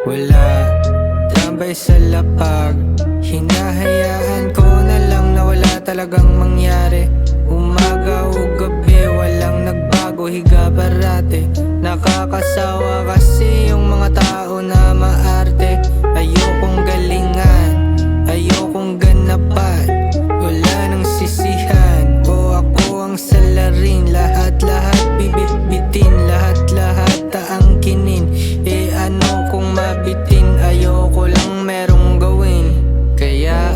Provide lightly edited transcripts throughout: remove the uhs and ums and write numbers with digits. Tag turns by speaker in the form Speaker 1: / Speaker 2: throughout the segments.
Speaker 1: Wala, tambay sa lapag. Hinahayaan ko na lang na wala talagang mangyari. Umaga o gabi, walang nagbago, higa parate. Nakakasawa kasi yung mga tao na maarte. Ayokong galingan, ayokong ganapan. Wala nang sisihan, o ako ang salarin. Lahat-lahat bibit-bitin, lahat-lahat aangkinin. Ano kung mabitin, ayoko lang merong gawin. Kaya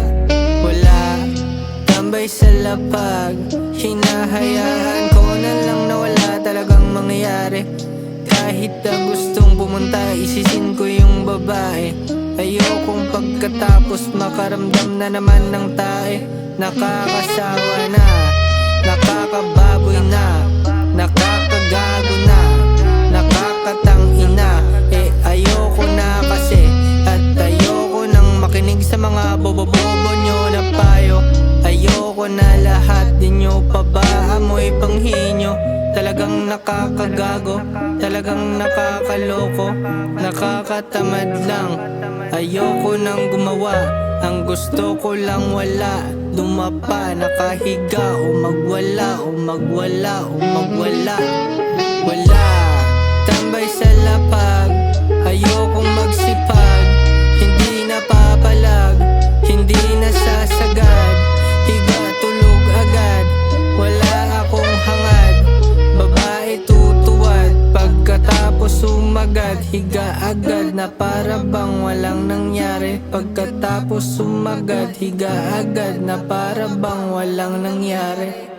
Speaker 1: wala, tambay sa lapag. Hinahayaan ko na lang na wala talagang mangyayari. Kahit na gustong pumunta, isisin ko yung babae. Ayokong pagkatapos makaramdam na naman ng tae. Nakakasawa na, nakakababoy na, nakakagago na, nakakatangina. Ayoko na kasi, at ayoko nang makinig sa mga bobo-bobo nyo na payo. Ayoko na lahat din nyo pa ba amoy panghinyo. Talagang nakakagago, talagang nakakaloko, nakakatamad lang. Ayoko nang gumawa, ang gusto ko lang wala. Dumapa, nakahiga, o magwala, o magwala, o magwala. Wala, tambay sa lapag. Ayokong magsipag, hindi napapalag, hindi nasasagad. Higa, tulog agad, wala akong hangad. Babae tutuwad, pagkatapos umagad. Higa agad na para bang walang nangyari. Pagkatapos umagad, higa agad na para bang walang nangyari.